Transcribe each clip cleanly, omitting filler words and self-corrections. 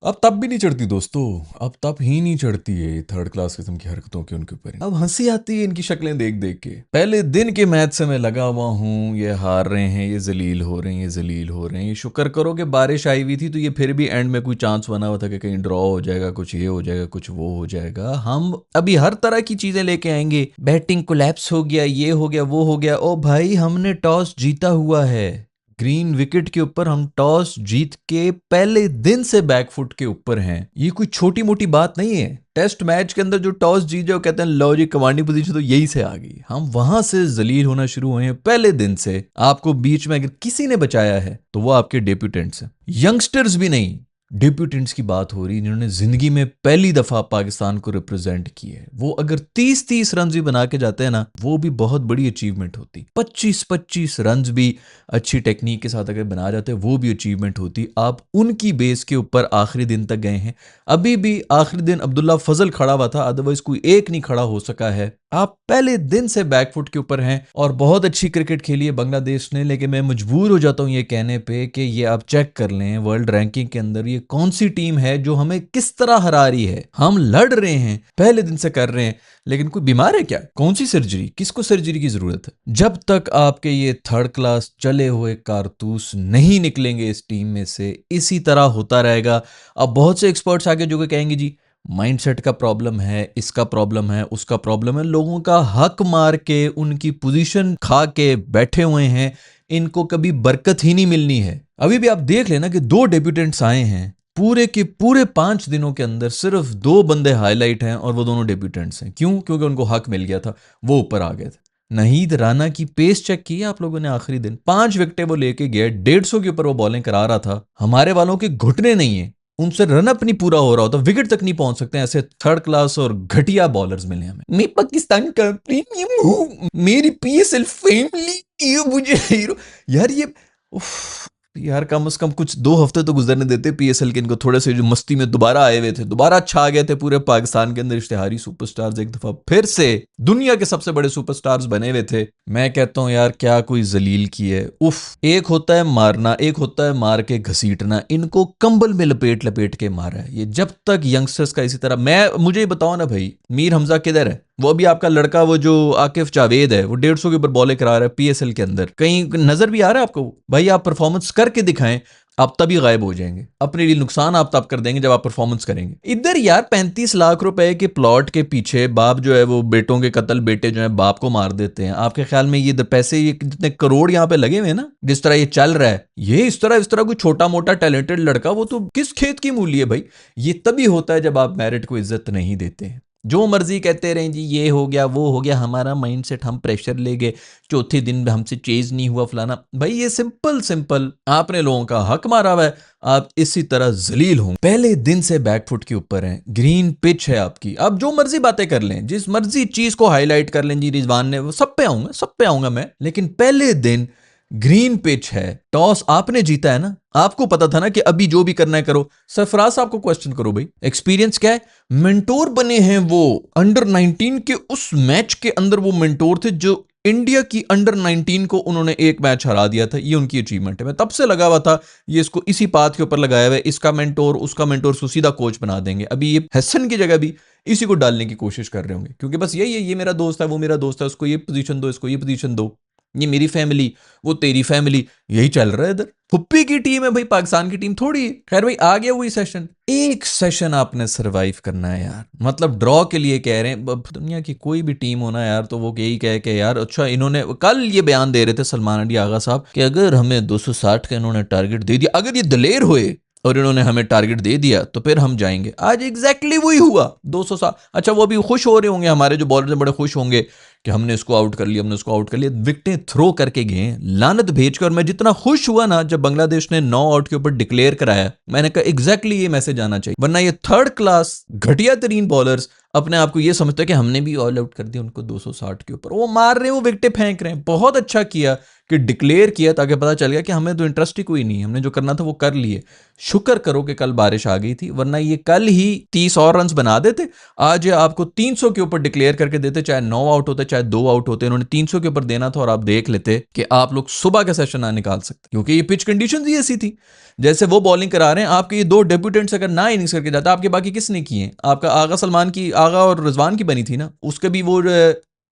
अब तब भी नहीं चढ़ती दोस्तों। अब तब ही नहीं चढ़ती है थर्ड क्लास किस्म की हरकतों के उनके ऊपर। अब हंसी आती है इनकी शक्लें देख देख के। पहले दिन के मैच से मैं लगा हुआ हूँ, ये हार रहे हैं, ये जलील हो रहे हैं, ये जलील हो रहे हैं। ये शुक्र करो कि बारिश आई हुई थी तो ये फिर भी एंड में कोई चांस बना हुआ था कि कहीं ड्रॉ हो जाएगा, कुछ ये हो जाएगा, कुछ वो हो जाएगा। हम अभी हर तरह की चीजें लेके आएंगे, बैटिंग कोलैप्स हो गया, ये हो गया, वो हो गया। ओ भाई, हमने टॉस जीता हुआ है। ग्रीन विकेट के ऊपर हम टॉस जीत के पहले दिन से बैकफुट के ऊपर हैं। ये कोई छोटी मोटी बात नहीं है। टेस्ट मैच के अंदर जो टॉस जीत जाओ, कहते हैं लो जी कमांडिंग पोजीशन तो यही से आ गई। हम वहां से जलील होना शुरू हुए हैं पहले दिन से। आपको बीच में अगर किसी ने बचाया है तो वो आपके डेब्यूटेंट्स हैं, यंगस्टर्स भी नहीं। डेब्यूटेंट्स की बात हो रही, जिन्होंने जिंदगी में पहली दफा पाकिस्तान को रिप्रेजेंट किया है। वो अगर 30-30 रन भी बना के जाते हैं ना, वो भी बहुत बड़ी अचीवमेंट होती। 25-25 रन भी अच्छी टेक्निक के साथ अगर बना जाते, वो भी अचीवमेंट होती। आप उनकी बेस के ऊपर आखिरी दिन तक गए हैं। अभी भी आखिरी दिन अब्दुल्ला फजल खड़ा हुआ था, अदरवाइज कोई एक नहीं खड़ा हो सका है। आप पहले दिन से बैकफुट के ऊपर हैं और बहुत अच्छी क्रिकेट खेली है बांग्लादेश ने। लेकिन मैं मजबूर हो जाता हूं ये कहने पे कि ये आप चेक कर लें वर्ल्ड रैंकिंग के अंदर ये कौन सी टीम है जो हमें किस तरह हरा रही है। हम लड़ रहे हैं, पहले दिन से कर रहे हैं, लेकिन कोई बीमार है क्या? कौन सी सर्जरी? किसको सर्जरी की जरूरत है? जब तक आपके ये थर्ड क्लास चले हुए कारतूस नहीं निकलेंगे इस टीम में से, इसी तरह होता रहेगा। अब बहुत से एक्सपर्ट्स आगे जो कहेंगे जी माइंडसेट का प्रॉब्लम है, इसका प्रॉब्लम है, उसका प्रॉब्लम है। लोगों का हक मार के उनकी पोजीशन खा के बैठे हुए हैं। इनको कभी बरकत ही नहीं मिलनी है। अभी भी आप देख लेना कि 2 डेब्यूटेंट्स आए हैं, पूरे के पूरे 5 दिनों के अंदर सिर्फ 2 बंदे हाईलाइट हैं और वो दोनों डेब्यूटेंट्स हैं। क्यों? क्योंकि उनको हक मिल गया था, वो ऊपर आ गए थे। नहीद राना की पेस चेक की आप लोगों ने? आखिरी दिन 5 विकेटें वो लेके गया, 150 के ऊपर वो बॉलिंग करा रहा था। हमारे वालों के घुटने नहीं है, उनसे रनअप नहीं पूरा हो रहा होता, विकेट तक नहीं पहुंच सकते। ऐसे थर्ड क्लास और घटिया बॉलर्स मिले हमें। मैं पाकिस्तान का प्रीमियम हूं, मेरी पीएसएल फैमिली मुझे हीरो। यार ये उफ, यार कम से कम कुछ 2 हफ्ते तो गुजरने देते पीएसएल के इनको। थोड़े से जो मस्ती में दोबारा आए हुए थे, दोबारा छा गए थे पूरे पाकिस्तान के अंदर। इश्तिहारी सुपरस्टार्स एक दफा फिर से दुनिया के सबसे बड़े सुपरस्टार्स बने हुए थे। मैं कहता हूं यार क्या कोई जलील की है। उफ, एक होता है मारना, एक होता है मार के घसीटना। इनको कंबल में लपेट लपेट के मारा है ये। जब तक यंगस्टर्स का इसी तरह, मुझे बताओ ना भाई, मीर हमजा किधर है? वो अभी आपका लड़का वो जो आकिफ जावेद है, वो 150 के ऊपर बॉलें करा रहा है पीएसएल के अंदर। कहीं नजर भी आ रहा है आपको? भाई आप परफॉर्मेंस करके दिखाएं, आप तभी गायब हो जाएंगे। अपने लिए नुकसान आप तब कर देंगे जब आप परफॉर्मेंस करेंगे। इधर यार 35 लाख रुपए के प्लॉट के पीछे बाप जो है वो बेटों के कत्ल, बेटे जो है बाप को मार देते हैं। आपके ख्याल में ये पैसे, ये जितने करोड़ यहाँ पे लगे हुए हैं ना, जिस तरह ये चल रहा है, ये इस तरह कोई छोटा मोटा टैलेंटेड लड़का वो तो किस खेत की मूली है भाई। ये तभी होता है जब आप मेरिट को इज्जत नहीं देते हैं। जो मर्जी कहते रहें जी, ये हो गया, वो हो गया, हमारा माइंडसेट, हम प्रेशर ले गए, चौथे दिन हमसे चेज नहीं हुआ, फलाना। भाई ये सिंपल सिंपल आपने लोगों का हक मारा हुआ है, आप इसी तरह जलील हों। पहले दिन से बैकफुट के ऊपर हैं, ग्रीन पिच है आपकी। आप जो मर्जी बातें कर लें, जिस मर्जी चीज को हाईलाइट कर लें जी, रिजवान ने, वो सब पे आऊंगा, सब पे आऊंगा मैं। लेकिन पहले दिन ग्रीन पिच है, टॉस आपने जीता है ना, आपको पता था ना कि अभी जो भी करना है करो। सरफराज आपको क्वेश्चन करो भाई, एक्सपीरियंस क्या है? मेंटोर बने हैं वो अंडर 19 के उस मैच के अंदर। वो मेंटोर थे जो इंडिया की अंडर 19 को उन्होंने एक मैच हरा दिया था। ये उनकी अचीवमेंट है। मैं तब से लगा हुआ था ये इसको इसी बात के ऊपर लगाया हुआ है, इसका मेंटोर उसका मेंटोर, उसको सीधा कोच बना देंगे। अभी ये हसन की जगह भी इसी को डालने की कोशिश कर रहे होंगे, क्योंकि बस यही है, ये मेरा दोस्त है, वो मेरा दोस्त है, उसको ये पोजीशन दो, इसको ये पोजीशन दो, ये मेरी फैमिली, वो तेरी फैमिली, यही चल रहा है इधर। फुप्पी की टीम है भाई, पाकिस्तान की टीम थोड़ी है। खैर भाई, आ गया वही सेशन। एक सेशन आपने सरवाइव करना है यार। मतलब ड्रॉ के लिए कह रहे हैं, दुनिया की कोई भी टीम होना यार तो वो यही कहे कि यार अच्छा, इन्होंने कल ये बयान दे रहे थे सलमान अली आगा साहब कि अगर हमें 260 का इन्होंने टारगेट दे दिया, अगर ये दलेर हुए और इन्होंने हमें टारगेट दे दिया तो फिर हम जाएंगे। आज एग्जैक्टली वही हुआ, 260। अच्छा, वो भी खुश हो रहे होंगे, हमारे जो बॉलर बड़े खुश होंगे कि हमने इसको आउट कर लिया, हमने उसको आउट कर लिया। विकेटें थ्रो करके गए लानत भेजकर। मैं जितना खुश हुआ ना जब बांग्लादेश ने 9 आउट के ऊपर डिक्लेयर कराया, मैंने कहा एग्जैक्टली ये मैसेज आना चाहिए। वरना ये थर्ड क्लास घटिया तरीन बॉलर्स अपने आप को ये समझते हैं कि हमने भी ऑल आउट कर दिया उनको 260 के ऊपर। वो मार रहे हैं, वो विकेटें फेंक रहे हैं। बहुत अच्छा किया कि डिक्लेयर किया, ताकि पता चल गया कि हमें तो इंटरेस्ट ही कोई नहीं, हमने जो करना था वो कर लिए। शुक्र करो कि कल बारिश आ गई थी, वरना ये कल ही 30 और रन बना देते। आज आपको 300 के ऊपर डिक्लेयर करके देते, चाहे 9 आउट होते, शायद 2 आउट होते, इन्होंने 300 के ऊपर देना था और आप देख लेते कि आप लोग सुबह का सेशन ना निकाल सकते, क्योंकि ये पिच कंडीशंस ही ऐसी थी। जैसे वो बॉलिंग करा रहे हैं, आपके ये 2 डेब्यूटेंट्स अगर ना इनिंग्स करके जाता, आपके बाकी किसने किए? आपका आगा सलमान की, आगा और रिजवान की बनी थी ना, उसके भी वो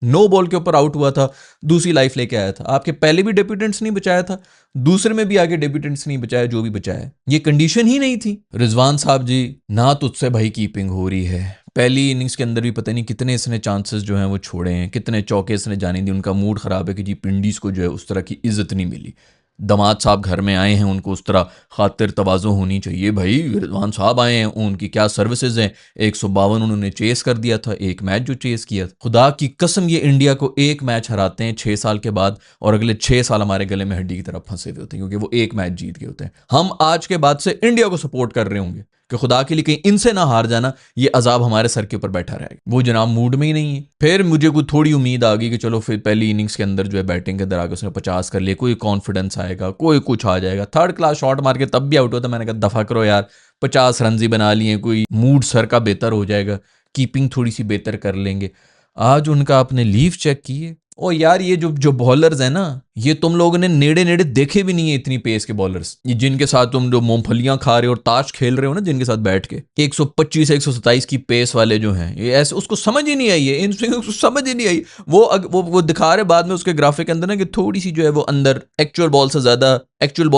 नो बॉल के ऊपर आउट हुआ था, दूसरी लाइफ लेके आया था। आपके पहले भी डेब्यूटेंट्स नहीं बचाया था, दूसरे में भी आगे डेब्यूटेंट्स नहीं बचाया, जो भी बचाया, ये कंडीशन ही नहीं थी। रिजवान साहब जी, ना तुझसे भाई कीपिंग हो रही है, पहली इनिंग्स के अंदर भी पता नहीं कितने इसने चांसेस जो हैं वो छोड़े हैं, कितने चौके इसने जाने दी। उनका मूड खराब है कि जी पिंडीज को जो है उस तरह की इज्जत नहीं मिली। दामाद साहब घर में आए हैं, उनको उस तरह खातिर तवाज़ो होनी चाहिए। भाई रिजवान साहब आए हैं, उनकी क्या सर्विसेज हैं। 152 उन्होंने चेस कर दिया था, एक मैच जो चेस किया था, खुदा की कसम ये इंडिया को एक मैच हराते हैं 6 साल के बाद, और अगले 6 साल हमारे गले में हड्डी की तरफ फंसे हुए होते हैं, क्योंकि वो एक मैच जीत गए होते हैं। हम आज के बाद से इंडिया को सपोर्ट कर रहे होंगे कि खुदा के लिए कहीं इनसे ना हार जाना, ये अजाब हमारे सर के ऊपर बैठा रहेगा। वो जनाब मूड में ही नहीं है। फिर मुझे कोई थोड़ी उम्मीद आ गई कि चलो फिर पहली इनिंग्स के अंदर जो है बैटिंग के अंदर आगे उसने 50 कर लिए, कोई कॉन्फिडेंस आएगा, कोई कुछ आ जाएगा। थर्ड क्लास शॉट मार के तब भी आउट होता, मैंने कहा दफा करो यार, 50 रन ही बना लिए, कोई मूड सर का बेहतर हो जाएगा, कीपिंग थोड़ी सी बेहतर कर लेंगे। आज उनका आपने लीव चेक किए, ओ यार ये जो जो बॉलर्स हैं ना, ये तुम लोगों ने नेड़े नेड़े देखे भी नहीं है इतनी पेस के बॉलर्स, ये जिनके साथ तुम जो मूंगफलियां खा रहे हो और ताश खेल रहे हो ना, जिनके साथ बैठ के 125 127 की पेस वाले जो हैं, ये ऐसे उसको समझ ही नहीं आई है, इन स्विंग उसको समझ ही नहीं आई। वो दिखा रहे बाद में उसके ग्राफिक के अंदर ना कि थोड़ी सी जो है वो अंदर एक्चुअल बॉल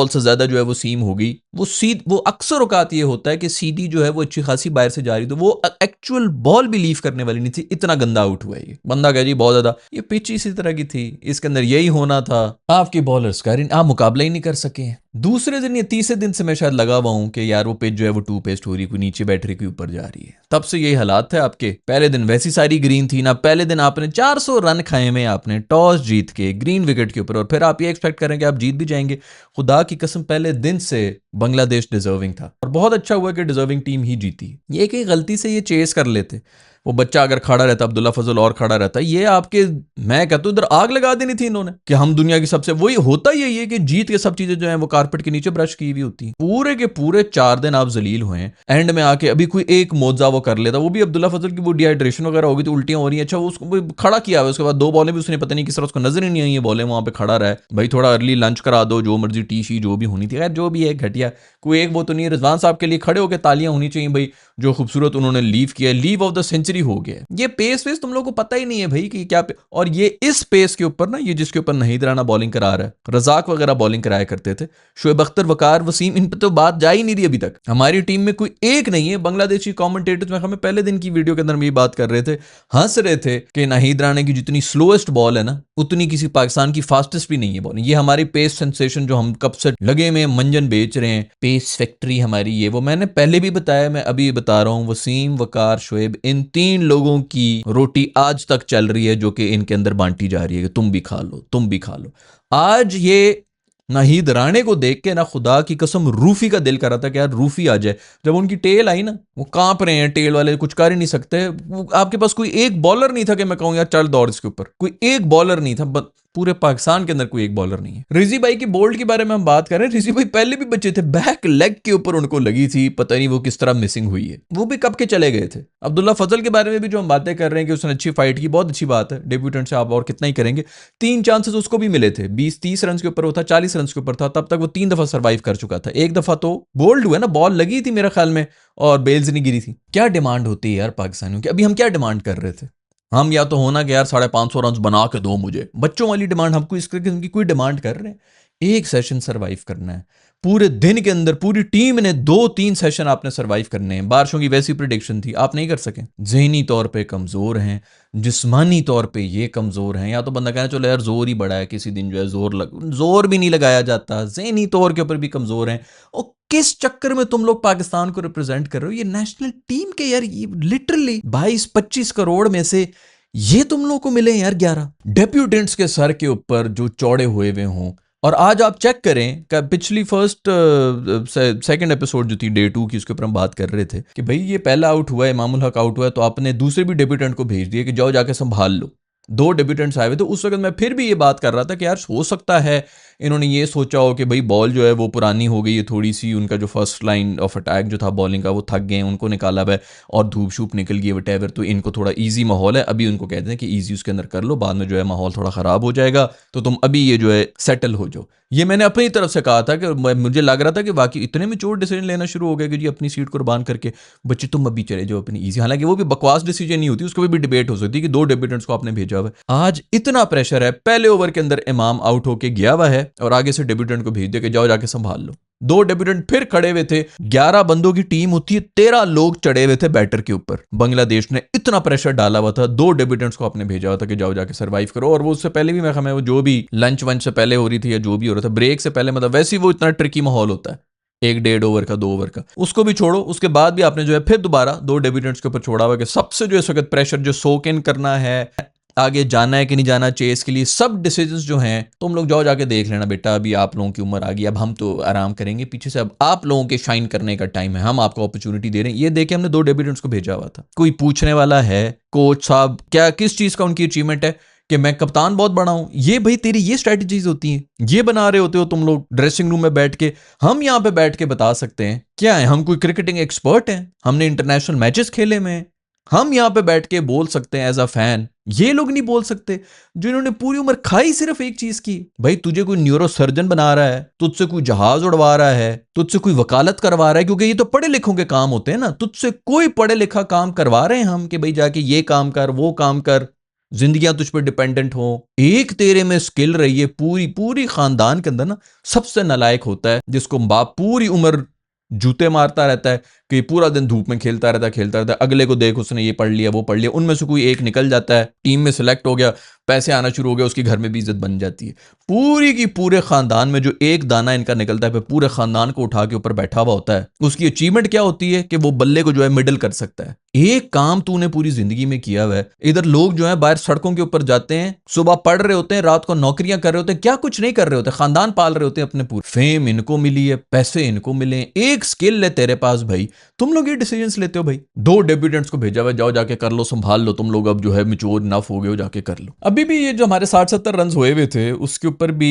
से ज्यादा जो है वो सीम होगी। वो अक्सर औकात ये होता है कि सीडी जो है वो अच्छी खासी बाहर से जा रही, तो वो एक्चुअल बॉल भी लीव करने वाली नहीं थी, इतना गंदा आउट हुआ है ये बंदा। कह जी बहुत ज्यादा, ये पिच इसी तरह की थी, इसके अंदर यही होना था। आपके बॉलर्स का आप मुकाबला ही नहीं कर सके। दूसरे दिन या तीसरे दिन से मैं शायद लगा हुआ हूं कि यार वो पिच जो है वो टू पेस्ट हो रही, कोई नीचे बैठ रही, कोई ऊपर जा रही है। तब से यही हालात थे आपके। पहले दिन वैसी सारी ग्रीन थी ना, पहले दिन आपने 400 रन खाए में, आपने टॉस जीत के ग्रीन विकेट के ऊपर, और फिर आप ये एक्सपेक्ट करें कि आप जीत भी जाएंगे। खुदा की कसम पहले दिन से बांग्लादेश डिजर्विंग था, और बहुत अच्छा हुआ कि डिजर्विंग टीम ही जीती। ये कि गलती से ये चेस कर लेते, वो बच्चा अगर खड़ा रहता, अब्दुल्ला फजल और खड़ा रहता, ये आपके, मैं कहता हूं इधर आग लगा देनी थी इन्होंने कि हम दुनिया की सबसे, वही होता ही है कि जीत के सब चीजें जो है वो कारपेट के नीचे ब्रश की हुई होती। पूरे के पूरे 4 दिन आप जलील हुए हैं, एंड में आके अभी कोई एक मौजा वो कर लेता, वो भी अब्दुल्ला फजल की वो डिहाइड्रेशन वगैरह होगी तो उल्टियां हो रही है, अच्छा वो उसको खड़ा किया हुआ, उसके बाद 2 बॉलें भी उसने पता नहीं किस तरह उसको नजर ही नहीं आई है, बॉलें वहां पे खड़ा रहा है। भाई थोड़ा अर्ली लंच करा दो, जो मर्जी टी शी जो भी होनी थी, खैर जो भी है घटिया, कोई एक वो तो नहीं। रिजवान साहब के लिए खड़े होकर तालियां होनी चाहिए भाई, जो खूबसूरत उन्होंने लीव किया, लीव ऑफ द सेंचुरी हो गया। ये पेस वेस तुम लोगों को पता ही नहीं है भाई कि क्या और ये इस पेस के ऊपर ना, ये जिसके ऊपर नहीद राना बॉलिंग करा रहा है, रजाक वगैरह बॉलिंग कराया करते थे, शोएब अख्तर, वकार, वसीम, इन पर तो बात जा ही नहीं रही अभी तक। हमारी टीम में कोई एक नहीं है। बांग्लादेशी कमेंटेटर्स में हमें पहले दिन की वीडियो के अंदर में ये बात कर रहे थे, हंस रहे थे कि नहीद राना की जितनी स्लोएस्ट बॉल है ना, उतनी किसी पाकिस्तान की फास्टेस्ट भी नहीं है बॉलिंग। ये हमारी पेस सेंसेशन जो हम कब से लगे में मंजन बेच रहे हैं, पेस फैक्ट्री हमारी, ये वो मैंने पहले भी बताया, मैं अभी बता रहा हूं, वसीम, वकार, शोएब, इन 3 लोगों की रोटी आज तक चल रही है, जो कि इनके अंदर बांटी जा रही है कि तुम भी खा लो, तुम भी खा लो। आज ये नाहिद राणे को देख के ना, खुदा की कसम रूफी का दिल कर रहा था कि यार रूफी आ जाए। जब उनकी टेल आई ना, वो कांप रहे हैं टेल वाले, कुछ कर ही नहीं सकते। आपके पास कोई एक बॉलर नहीं था कि मैं कहूं यार चल दौड़ इसके ऊपर, कोई एक बॉलर नहीं था। पूरे पाकिस्तान के अंदर कोई एक बॉलर नहीं है। रिजी भाई की बोल्ड के बारे में हम बात करें, रिजी भाई पहले भी बच्चे थे, बैक लेग के ऊपर उनको लगी थी, पता नहीं वो किस तरह मिसिंग हुई है, वो भी कब के चले गए थे। अब्दुल्ला फजल के बारे में भी जो हम बातें कर रहे हैं कि उसने अच्छी फाइट की, बहुत अच्छी बात है, डेब्यूटेंट से आप और कितना ही करेंगे। 3 चांसेस उसको भी मिले थे, 20-30 रन के ऊपर वो था, 40 रन के ऊपर था, तब तक वो 3 दफा सर्वाइव कर चुका था। एक दफा तो बोल्ड हुआ ना, बॉल लगी थी मेरे ख्याल में और बेल्स नहीं गिरी थी। क्या डिमांड होती है यार पाकिस्तानियों की। अभी हम क्या डिमांड कर रहे थे, हम या तो होना कि यार 550 रन बना के दो मुझे, बच्चों वाली डिमांड। हमको इस किस्म की कोई डिमांड कर रहे हैं, एक सेशन सरवाइव करना है। पूरे दिन के अंदर पूरी टीम ने 2-3 सेशन आपने सरवाइव करने हैं। बारिशों की वैसी प्रिडिक्शन थी, आप नहीं कर सके। जहनी तौर पे कमजोर हैं, जिस्मानी तौर पे ये कमजोर हैं। या तो बंदा कहना चलो यार जोर ही बड़ा है, किसी दिन जो है जोर भी नहीं लगाया जाता, जहनी तौर के ऊपर भी कमजोर हैं। और किस चक्कर में तुम लोग पाकिस्तान को रिप्रेजेंट कर रहे हो, ये नेशनल टीम के यार, ये लिटरली 22-25 करोड़ में से ये तुम लोग को मिले यार 11 डेप्यूटेंट्स के सर के ऊपर जो चौड़े हुए हुए हों। और आज आप चेक करें कि पिछली सेकंड एपिसोड जो थी डे 2 की, उसके ऊपर हम बात कर रहे थे कि भाई ये पहला आउट हुआ है, इमामुल हक आउट हुआ है, तो आपने दूसरे भी डेब्यूटेंट को भेज दिया कि जाओ जाके संभाल लो। 2 डेब्यूटेंट्स आए हुए थे। उस वक्त मैं फिर भी ये बात कर रहा था कि यार हो सकता है इन्होंने ये सोचा हो कि भाई बॉल जो है वो पुरानी हो गई है थोड़ी सी, उनका जो फर्स्ट लाइन ऑफ अटैक जो था बॉलिंग का वो थक गए हैं, उनको निकाला हुआ है और धूप शूप निकल गई है वटेवर, तो इनको थोड़ा ईजी माहौल है, अभी उनको कहते हैं कि ईजी उसके अंदर कर लो, बाद में जो है माहौल थोड़ा ख़राब हो जाएगा, तो तुम अभी ये जो है सेटल हो जाओ। ये मैंने अपनी तरफ से कहा था कि मुझे लग रहा था कि बाकी इतने मैच्योर डिसीजन लेना शुरू हो गए कि जी अपनी सीट कुर्बान करके बच्चे तुम अभी चले जाओ अपनी ईजी, हालांकि वो भी बकवास डिसीजन नहीं होती, उसको भी डिबेट हो सकती है कि 2 डेब्यूटेंट्स को आपने भेजा हुआ है। आज इतना प्रेशर है, पहले ओवर के अंदर इमाम आउट होके गया हुआ है और आगे से डेब्यूटेंट को भेज दे के जाओ जाके संभाल लो। 2 डेब्यूटेंट फिर खड़े हुए थे, 11 बंदों की टीम होती है, 13 लोग चढ़े हुए थे बैटर के ऊपर। बांग्लादेश ने इतना प्रेशर डाला हुआ था, 2 डेब्यूटेंट्स को आपने भेजा हुआ था कि जाओ जाके सर्वाइव करो, और वो उससे पहले भी मैं वो जो भी लंच वंच से पहले हो रही थी या जो भी हो रहा था ब्रेक से पहले, मतलब वैसे ही वो इतना ट्रिकी माहौल होता है 1-1.5 ओवर का 2 ओवर का, उसको भी छोड़ो, उसके बाद भी आपने जो है फिर दोबारा 2 डेब्यूटेंट्स के ऊपर छोड़ा हुआ कि सबसे जो इस वक्त प्रेशर जो सोक इन करना है, आगे जाना है कि नहीं जाना चेस के लिए, सब डिसीजंस जो हैं तुम लोग जाओ जाके देख लेना बेटा, अभी आप लोगों की उम्र आ गई, अब हम तो आराम करेंगे पीछे से, अब आप लोगों के शाइन करने का टाइम है, हम आपको अपॉर्चुनिटी दे रहे हैं। ये देख के हमने 2 डेब्यूटेंट्स को भेजा हुआ था। कोई पूछने वाला है कोच साहब क्या किस चीज का उनकी अचीवमेंट है कि मैं कप्तान बहुत बड़ा हूं, ये भाई तेरी ये स्ट्रेटजीज होती हैं, ये बना रहे होते हो तुम लोग ड्रेसिंग रूम में बैठ के, हम यहां पे बैठ के बता सकते हैं क्या है, हम कोई क्रिकेटिंग एक्सपर्ट हैं, हमने इंटरनेशनल मैचेस खेले में, हम यहां पे बैठ के बोल सकते हैं एज अ फैन, ये लोग नहीं बोल सकते जो इन्होंने पूरी उम्र खाई सिर्फ एक चीज की। भाई तुझे कोई न्यूरो सर्जन बना रहा है, तुझसे कोई जहाज उड़वा रहा है, तुझसे कोई वकालत करवा रहा है, क्योंकि ये तो पढ़े लिखों के काम होते हैं ना, तुझसे कोई पढ़े लिखा काम करवा रहे हैं हम कि भाई जाके ये काम कर वो काम कर, जिंदगियां तुझ पर डिपेंडेंट हो। एक तेरे में स्किल रही है, पूरी पूरी खानदान के अंदर ना सबसे नालायक होता है जिसको बाप पूरी उम्र जूते मारता रहता है कि पूरा दिन धूप में खेलता रहता है, अगले को देख उसने ये पढ़ लिया वो पढ़ लिया, उनमें से कोई एक निकल जाता है, टीम में सिलेक्ट हो गया, पैसे आना शुरू हो गया, उसके घर में भी इज्जत बन जाती है। पूरी की पूरे खानदान में जो एक दाना इनका निकलता है पूरे खानदान को उठा के ऊपर बैठा हुआ होता है, उसकी अचीवमेंट क्या होती है कि वो बल्ले को जो है मिडल कर सकता है। एक काम तूने पूरी जिंदगी में किया हुआ है। इधर लोग जो है बाहर सड़कों के ऊपर जाते हैं, सुबह पढ़ रहे होते हैं, रात को नौकरियां कर रहे होते हैं, क्या कुछ नहीं कर रहे होते, खानदान पाल रहे होते हैं अपने पूरे, फेम इनको मिली है, पैसे इनको मिले, एक स्किल है तेरे पास भाई, तुम लोग ये डिसीजंस लेते हो भाई। 2 डेब्यूटेंट्स को भेजा हुआ जाओ जाके कर लो, संभाल लो, तुम लोग अब जो है मैच्योर इनफ हो गए हो, जाके कर लो। अभी भी ये जो हमारे 60-70 रन हुए हुए थे उसके ऊपर भी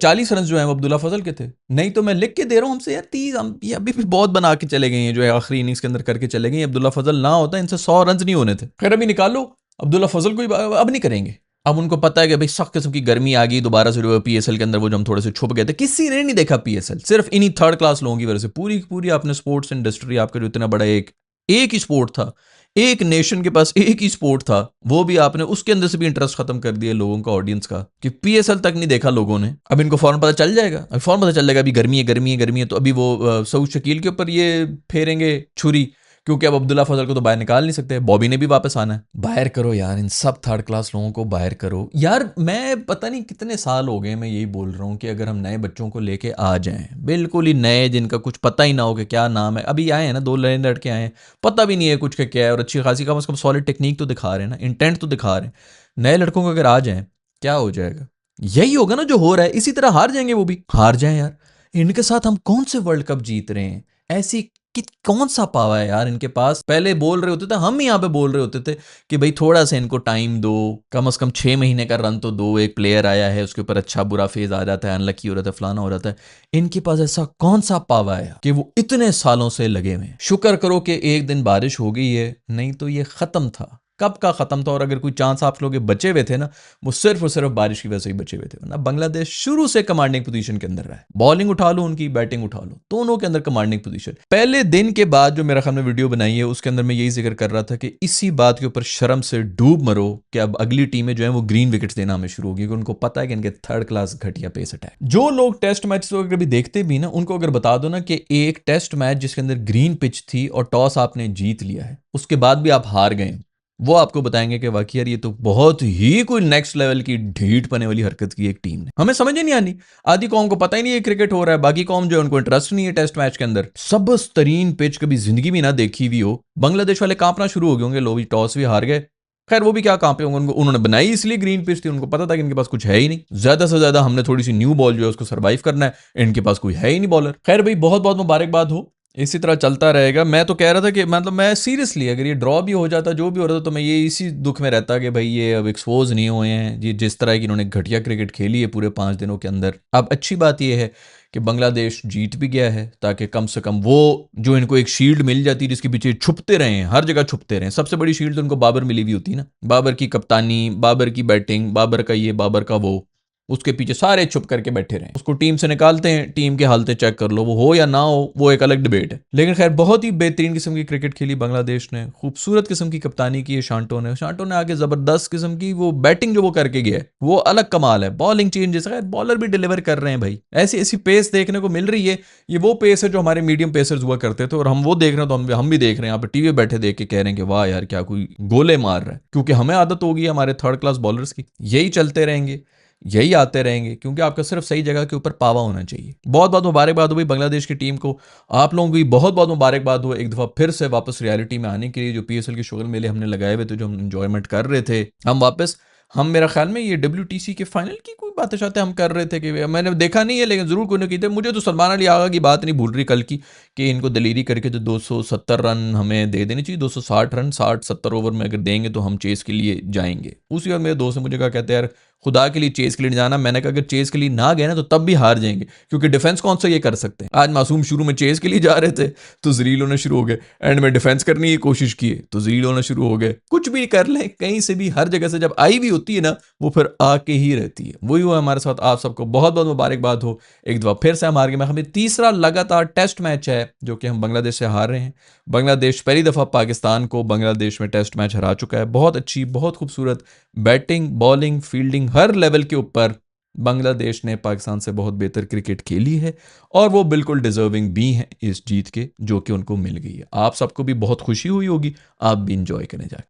40 रन जो है वो अब्दुल्ला फजल के थे, नहीं तो मैं लिख के दे रहा हूं हमसे यार 30, हम ये अभी भी बहुत बना के चले गए हैं जो है आखिरी इनिंग्स के अंदर करके चले गए। अब्दुल्ला फजल ना होता इनसे 100 रन नहीं होने थे। खैर अभी निकालो अब्दुल्ला फजल को, अब नहीं करेंगे, अब उनको पता है कि भाई सख्त किस्म की गर्मी आ गई, दोबारा से जो पीएसएल के अंदर वो जो हम थोड़े से छुप गए थे, किसी ने नहीं देखा पीएसएल, सिर्फ इन्हीं थर्ड क्लास लोगों की वजह से पूरी पूरी आपने स्पोर्ट्स इंडस्ट्री, आपका जो इतना बड़ा एक ही स्पोर्ट था, एक नेशन के पास एक ही स्पोर्ट था, वो भी आपने उसके अंदर से भी इंटरेस्ट खत्म कर दिया लोगों का, ऑडियंस का, कि पीएसएल तक नहीं देखा लोगों ने। अब इनको फौरन पता चल जाएगा, अब फौरन पता चल जाएगा अभी गर्मी है गर्मी है गर्मी है, तो अभी वो सऊद शकील के ऊपर ये फेरेंगे छुरी, क्योंकि अब अब्दुल्ला फजल को तो बाहर निकाल नहीं सकते, बॉबी ने भी वापस आना है। बाहर करो यार इन सब थर्ड क्लास लोगों को, बाहर करो यार। मैं पता नहीं कितने साल हो गए मैं यही बोल रहा हूँ कि अगर हम नए बच्चों को लेके आ जाएं, बिल्कुल ही नए, जिनका कुछ पता ही ना हो कि क्या नाम है, अभी आए हैं ना 2 नए लड़के आए हैं, पता भी नहीं है कुछ का क्या है, और अच्छी खासी कम से कम सॉलिड टेक्निक तो दिखा रहे हैं ना, इंटेंट तो दिखा रहे हैं। नए लड़कों को अगर आ जाएं क्या हो जाएगा, यही होगा ना जो हो रहा है, इसी तरह हार जाएंगे, वो भी हार जाएं यार। इनके साथ हम कौन से वर्ल्ड कप जीत रहे हैं, ऐसी कि कौन सा पावा है यार इनके पास। पहले बोल रहे होते थे, हम ही यहाँ पे बोल रहे होते थे कि भाई थोड़ा सा इनको टाइम दो, कम से कम 6 महीने का रन तो दो, एक प्लेयर आया है उसके ऊपर अच्छा बुरा फेज आ जाता है, अनलकी हो रहा था, फलाना हो रहा था। इनके पास ऐसा कौन सा पावा है कि वो इतने सालों से लगे हुए हैं। शुक्र करो कि एक दिन बारिश हो गई है, नहीं तो ये खत्म था, कब का खत्म था। और अगर कोई चांस आप लोग बचे हुए थे ना, वो सिर्फ और सिर्फ बारिश की वजह से ही बचे हुए थे, वरना बांग्लादेश शुरू से कमांडिंग पोजीशन के अंदर रहा है। बॉलिंग उठा लो उनकी, बैटिंग उठा लो, दोनों के अंदर कमांडिंग पोजीशन। पहले दिन के बाद जो मेरा ख्याल में वीडियो बनाई है उसके अंदर मैं यही जिक्र कर रहा था कि इसी बात के ऊपर शर्म से डूब मरो कि अब अगली टीमें जो है वो ग्रीन विकेट्स देना हमें शुरू होगी, क्योंकि उनको पता है कि इनके थर्ड क्लास घटिया पेस अटैक। जो लोग टेस्ट मैच अगर भी देखते भी ना, उनको अगर बता दो ना कि एक टेस्ट मैच जिसके अंदर ग्रीन पिच थी और टॉस आपने जीत लिया है, उसके बाद भी आप हार गए, वो आपको बताएंगे कि वाकई यार ये तो बहुत ही कोई नेक्स्ट लेवल की ढीठ पने वाली हरकत की एक टीम ने। हमें समझ ही नहीं आनी, आधी कौम को पता ही नहीं है क्रिकेट हो रहा है, बाकी कौम जो है उनको इंटरेस्ट नहीं है टेस्ट मैच के अंदर। सबस तरीन पिच कभी जिंदगी में ना देखी हुई हो, बांग्लादेश वाले कांपना शुरू हो गए होंगे, लोग टॉस भी हार गए। खैर वो भी क्या कांपे होंगे, उन्होंने बनाई इसलिए ग्रीन पिच थी, उनको पता था कि इनके पास कुछ है ही नहीं, ज्यादा से ज्यादा हमने थोड़ी सी न्यू बॉल जो है उसको सर्वाइव करना है, इनके पास कोई है ही नहीं बॉलर। खैर भाई बहुत बहुत मुबारकबाद हो इसी तरह चलता रहेगा। मैं तो कह रहा था कि मतलब मैं सीरियसली अगर ये ड्रॉ भी हो जाता, जो भी हो रहा था, तो मैं ये इसी दुख में रहता कि भाई ये अब एक्सपोज नहीं हुए हैं, ये जिस तरह की इन्होंने घटिया क्रिकेट खेली है पूरे 5 दिनों के अंदर। अब अच्छी बात ये है कि बांग्लादेश जीत भी गया है, ताकि कम से कम वो जो इनको एक शील्ड मिल जाती है जिसके पीछे छुपते रहे हैं, हर जगह छुपते रहे। सबसे बड़ी शील्ड तो उनको बाबर मिली हुई होती है ना, बाबर की कप्तानी, बाबर की बैटिंग, बाबर का ये, बाबर का वो, उसके पीछे सारे छुप करके बैठे रहे। उसको टीम से निकालते हैं, टीम के हालतें चेक कर लो, वो हो या ना हो वो एक अलग डिबेट है। लेकिन खैर बहुत ही बेहतरीन किस्म की क्रिकेट खेली बांग्लादेश ने, खूबसूरत किस्म की कप्तानी की है शांटो ने आगे जबरदस्त किस्म की वो बैटिंग जो वो करके गया है वो अलग कमाल है। बॉलिंग चेंजेस, खैर बॉलर भी डिलीवर कर रहे हैं भाई, ऐसी ऐसी पेस देखने को मिल रही है। ये वो पेस है जो हमारे मीडियम पेसर्स हुआ करते थे, और हम वो देख रहे हैं, तो हम भी देख रहे हैं यहाँ पे टीवी बैठे देख के कह रहे हैं कि वाह यार क्या कोई गोले मार रहा है, क्योंकि हमें आदत होगी हमारे थर्ड क्लास बॉलर्स की। यही चलते रहेंगे, यही आते रहेंगे, क्योंकि आपका सिर्फ सही जगह के ऊपर पावा होना चाहिए। बहुत बहुत मुबारकबाद हो भाई बांग्लादेश की टीम को, आप लोगों की बहुत बहुत मुबारकबाद हो एक दफ़ा फिर से वापस रियलिटी में आने के लिए। जो पीएसएल के शुगर मेले हमने लगाए हुए थे, जो हम इंजॉयमेंट कर रहे थे, हम वापस, हम मेरा ख्याल में ये WTC के फाइनल की कोई बातें शाते हम कर रहे थे कि मैंने देखा नहीं है, लेकिन ज़रूर कोई ना की थे। मुझे तो सलमान अली आगा की बात नहीं भूल रही कल की, कि इनको दलीरी करके तो 270 रन हमें दे देने चाहिए, 260 रन 60-70 ओवर में अगर देंगे तो हम चेस के लिए जाएंगे। उसी वक्त मेरे दोस्त ने मुझे कहा, कहते यार खुदा के लिए चेस के लिए जाना। मैंने कहा अगर चेस के लिए ना गए ना तो तब भी हार जाएंगे, क्योंकि डिफेंस कौन सा ये कर सकते हैं। आज मासूम शुरू में चेस के लिए जा रहे थे तो जलील होना शुरू हो गए, एंड में डिफेंस करने की कोशिश की तो जलील होना शुरू हो गए। कुछ भी कर लें, कहीं से भी, हर जगह से जब आई भी होती है ना, वो फिर आके ही रहती है। वही हुआ हमारे साथ। आप सबको बहुत बहुत मुबारकबाद हो एक दफा फिर से हम हार गए। हमें तीसरा लगातार टेस्ट मैच है जो कि हम बांग्लादेश से हार रहे हैं। बांग्लादेश पहली दफ़ा पाकिस्तान को बांग्लादेश में टेस्ट मैच हरा चुका है। बहुत अच्छी, बहुत खूबसूरत बैटिंग, बॉलिंग, फील्डिंग, हर लेवल के ऊपर बांग्लादेश ने पाकिस्तान से बहुत बेहतर क्रिकेट खेली है, और वो बिल्कुल डिजर्विंग भी हैं इस जीत के जो कि उनको मिल गई है। आप सबको भी बहुत खुशी हुई होगी, आप भी इंजॉय करें जाके।